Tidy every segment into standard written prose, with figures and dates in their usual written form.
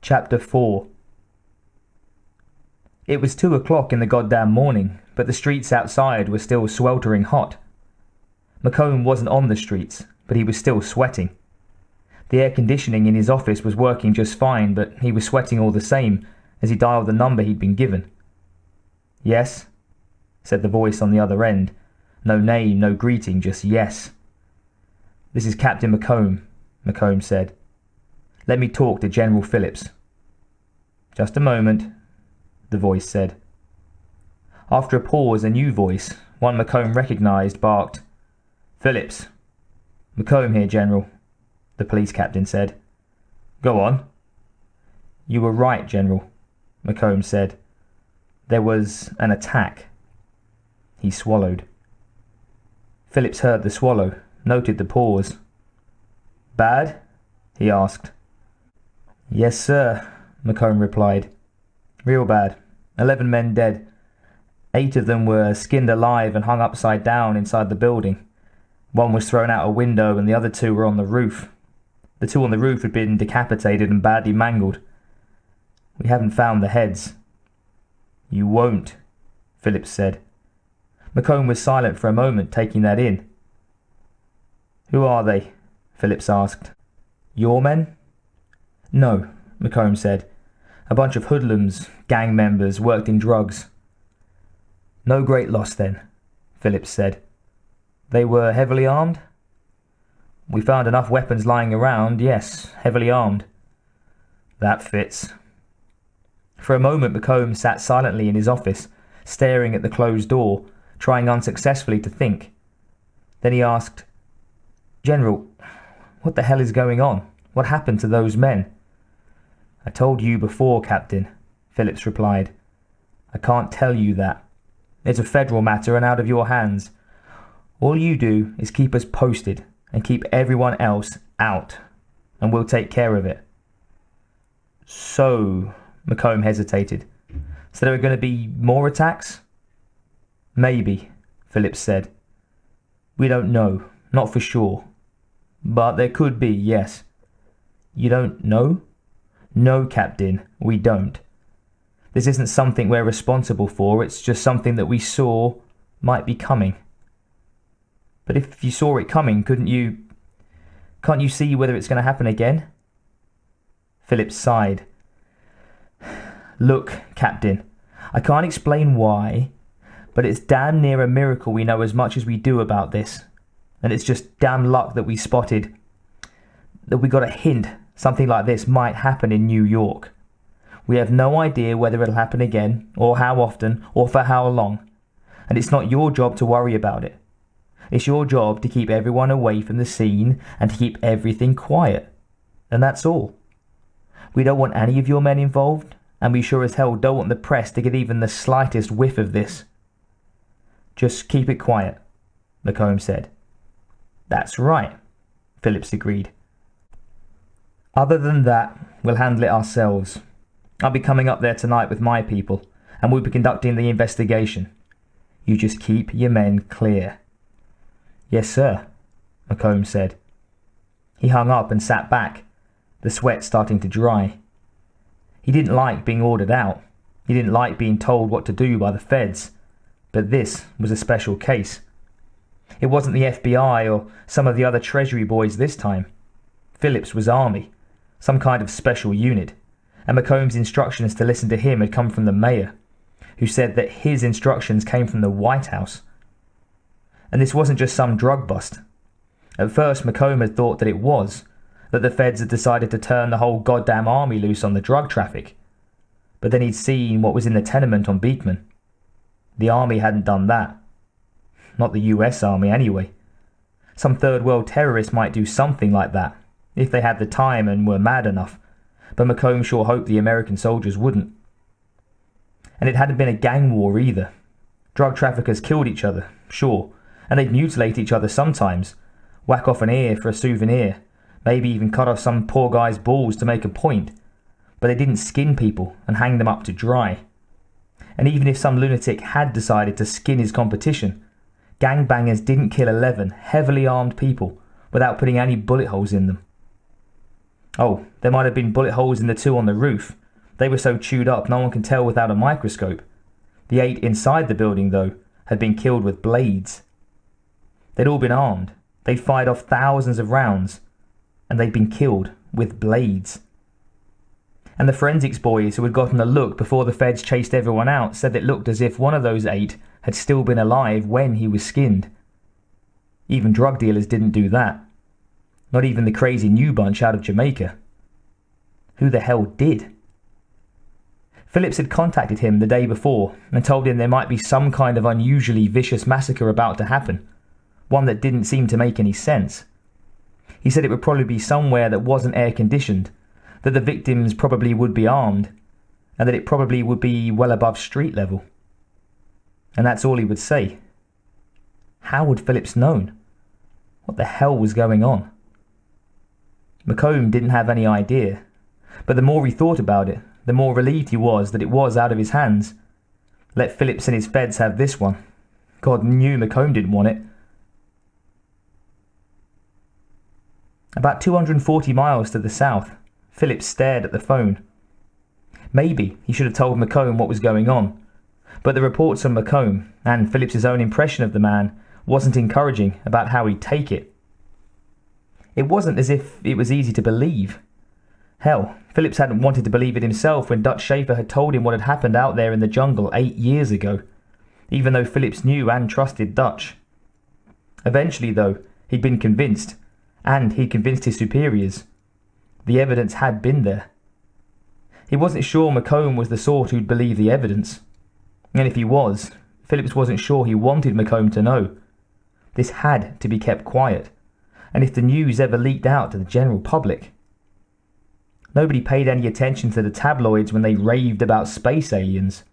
Chapter 4. It was 2 o'clock in the goddamn morning, but the streets outside were still sweltering hot. McComb wasn't on the streets, but he was still sweating. The air conditioning in his office was working just fine, but he was sweating all the same as he dialed the number he'd been given. "Yes?" said the voice on the other end. No name, no greeting, just yes. "This is Captain McComb," McComb said. "Let me talk to General Phillips." "Just a moment," the voice said. After a pause, a new voice, one McComb recognized, barked, "Phillips." "McComb here, General," the police captain said. "Go on." "You were right, General," McComb said. "There was an attack." He swallowed. Phillips heard the swallow, noted the pause. "Bad?" he asked. "Yes, sir," McComb replied. "Real bad. 11 men dead. 8 of them were skinned alive and hung upside down inside the building. 1 was thrown out a window and the other 2 were on the roof. The 2 on the roof had been decapitated and badly mangled. We haven't found the heads." "You won't," Phillips said. McComb was silent for a moment, taking that in. "Who are they?" Phillips asked. "Your men?" "No," McComb said. "A bunch of hoodlums, gang members, worked in drugs." "No great loss then," Phillips said. "They were heavily armed?" "We found enough weapons lying around, yes, heavily armed." "That fits." For a moment McComb sat silently in his office, staring at the closed door, trying unsuccessfully to think. Then he asked, "General, what the hell is going on? What happened to those men?" "I told you before, Captain," Phillips replied. "I can't tell you that. It's a federal matter and out of your hands. All you do is keep us posted and keep everyone else out, and we'll take care of it." "So," McComb hesitated, "so there are going to be more attacks?" "Maybe," Phillips said. "We don't know, not for sure. But there could be, yes." "You don't know?" "No, Captain, we don't. This isn't something we're responsible for, it's just something that we saw might be coming." "But if you saw it coming, can't you see whether it's going to happen again?" Phillips sighed. "Look, Captain, I can't explain why, but it's damn near a miracle we know as much as we do about this. And it's just damn luck that we got a hint something like this might happen in New York. We have no idea whether it'll happen again, or how often, or for how long. And it's not your job to worry about it. It's your job to keep everyone away from the scene and to keep everything quiet. And that's all. We don't want any of your men involved, and we sure as hell don't want the press to get even the slightest whiff of this." "Just keep it quiet," McComb said. "That's right," Phillips agreed. "Other than that, we'll handle it ourselves. I'll be coming up there tonight with my people, and we'll be conducting the investigation. You just keep your men clear." "Yes, sir," McComb said. He hung up and sat back, the sweat starting to dry. He didn't like being ordered out. He didn't like being told what to do by the feds. But this was a special case. It wasn't the FBI or some of the other Treasury boys this time. Phillips was Army, some kind of special unit, and McComb's instructions to listen to him had come from the mayor, who said that his instructions came from the White House. And this wasn't just some drug bust. At first McComb had thought that it was, that the feds had decided to turn the whole goddamn army loose on the drug traffic. But then he'd seen what was in the tenement on Beekman. The army hadn't done that. Not the US Army, anyway. Some third world terrorists might do something like that, if they had the time and were mad enough, but McComb sure hoped the American soldiers wouldn't. And it hadn't been a gang war either. Drug traffickers killed each other, sure, and they'd mutilate each other sometimes, whack off an ear for a souvenir, maybe even cut off some poor guy's balls to make a point, but they didn't skin people and hang them up to dry. And even if some lunatic had decided to skin his competition, gangbangers didn't kill 11 heavily armed people without putting any bullet holes in them. Oh, there might have been bullet holes in the 2 on the roof. They were so chewed up no one can tell without a microscope. The 8 inside the building, though, had been killed with blades. They'd all been armed. They'd fired off thousands of rounds. And they'd been killed with blades. And the forensics boys who had gotten a look before the feds chased everyone out said it looked as if one of those 8 had still been alive when he was skinned. Even drug dealers didn't do that. Not even the crazy new bunch out of Jamaica. Who the hell did? Phillips had contacted him the day before and told him there might be some kind of unusually vicious massacre about to happen, one that didn't seem to make any sense. He said it would probably be somewhere that wasn't air-conditioned, that the victims probably would be armed, and that it probably would be well above street level. And that's all he would say. How would Phillips known? What the hell was going on? McComb didn't have any idea, but the more he thought about it, the more relieved he was that it was out of his hands. Let Phillips and his feds have this one. God knew McComb didn't want it. About 240 miles to the south, Phillips stared at the phone. Maybe he should have told McComb what was going on, but the reports on McComb, and Phillips's own impression of the man, wasn't encouraging about how he'd take it. It wasn't as if it was easy to believe. Hell, Phillips hadn't wanted to believe it himself when Dutch Schaefer had told him what had happened out there in the jungle 8 years ago, even though Phillips knew and trusted Dutch. Eventually, though, he'd been convinced, and he'd convinced his superiors. The evidence had been there. He wasn't sure McComb was the sort who'd believe the evidence. And if he was, Phillips wasn't sure he wanted McComb to know. This had to be kept quiet, and if the news ever leaked out to the general public. Nobody paid any attention to the tabloids when they raved about space aliens.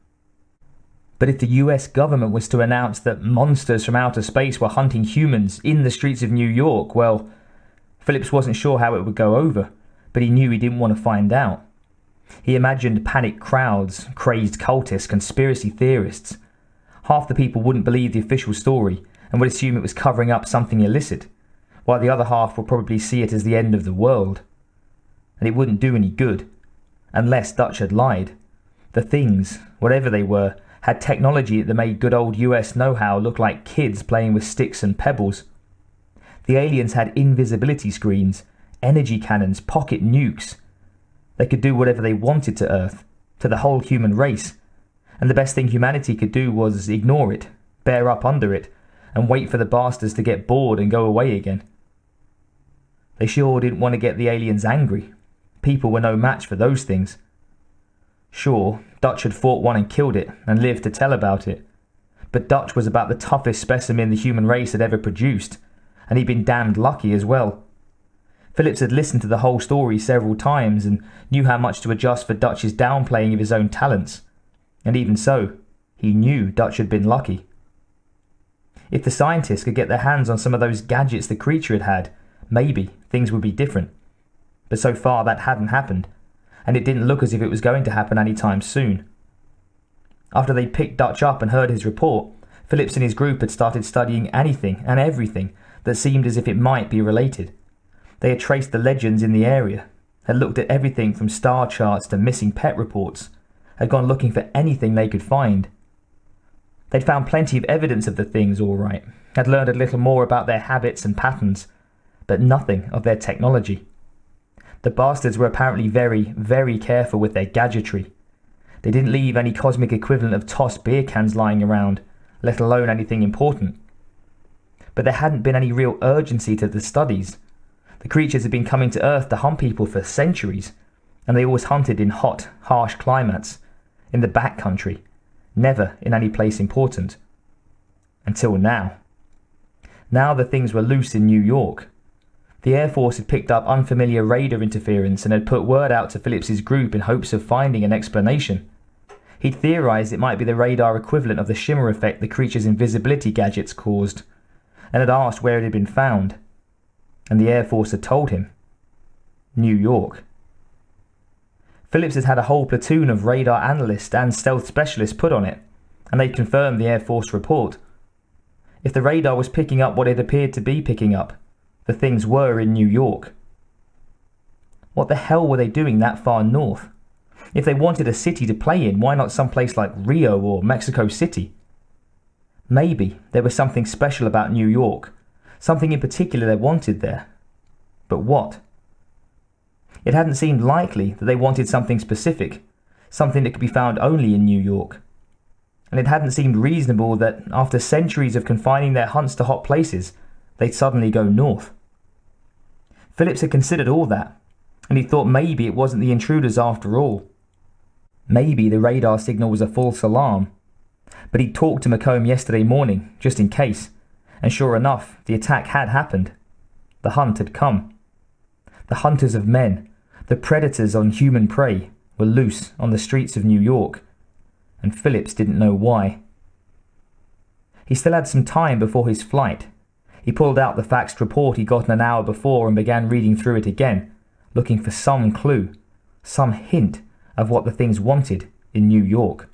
But if the US government was to announce that monsters from outer space were hunting humans in the streets of New York, well, Phillips wasn't sure how it would go over, but he knew he didn't want to find out. He imagined panicked crowds, crazed cultists, conspiracy theorists. Half the people wouldn't believe the official story and would assume it was covering up something illicit, while the other half would probably see it as the end of the world. And it wouldn't do any good, unless Dutch had lied. The things, whatever they were, had technology that made good old US know-how look like kids playing with sticks and pebbles. The aliens had invisibility screens, energy cannons, pocket nukes. They could do whatever they wanted to Earth, to the whole human race, and the best thing humanity could do was ignore it, bear up under it, and wait for the bastards to get bored and go away again. They sure didn't want to get the aliens angry. People were no match for those things. Sure, Dutch had fought one and killed it, and lived to tell about it. But Dutch was about the toughest specimen the human race had ever produced, and he'd been damned lucky as well. Phillips had listened to the whole story several times, and knew how much to adjust for Dutch's downplaying of his own talents. And even so, he knew Dutch had been lucky. If the scientists could get their hands on some of those gadgets the creature had had, maybe things would be different. But so far that hadn't happened, and it didn't look as if it was going to happen anytime soon. After they picked Dutch up and heard his report, Phillips and his group had started studying anything and everything that seemed as if it might be related. They had traced the legends in the area, had looked at everything from star charts to missing pet reports, had gone looking for anything they could find. They'd found plenty of evidence of the things, all right, had learned a little more about their habits and patterns, but nothing of their technology. The bastards were apparently very, very careful with their gadgetry. They didn't leave any cosmic equivalent of tossed beer cans lying around, let alone anything important. But there hadn't been any real urgency to the studies. The creatures had been coming to Earth to hunt people for centuries, and they always hunted in hot, harsh climates, in the backcountry, never in any place important. Until now. Now the things were loose in New York. The Air Force had picked up unfamiliar radar interference and had put word out to Phillips's group in hopes of finding an explanation. He'd theorized it might be the radar equivalent of the shimmer effect the creature's invisibility gadgets caused, and had asked where it had been found. And the Air Force had told him. New York. Phillips had had a whole platoon of radar analysts and stealth specialists put on it, and they'd confirmed the Air Force report. If the radar was picking up what it appeared to be picking up, the things were in New York. What the hell were they doing that far north? If they wanted a city to play in, why not someplace like Rio or Mexico City? Maybe there was something special about New York, something in particular they wanted there. But what? It hadn't seemed likely that they wanted something specific, something that could be found only in New York. And it hadn't seemed reasonable that, after centuries of confining their hunts to hot places, they'd suddenly go north. Phillips had considered all that, and he thought maybe it wasn't the intruders after all. Maybe the radar signal was a false alarm. But he'd talked to McComb yesterday morning, just in case, and sure enough, the attack had happened. The hunt had come. The hunters of men, the predators on human prey, were loose on the streets of New York, and Phillips didn't know why. He still had some time before his flight. He pulled out the faxed report he'd gotten an hour before and began reading through it again, looking for some clue, some hint of what the things wanted in New York.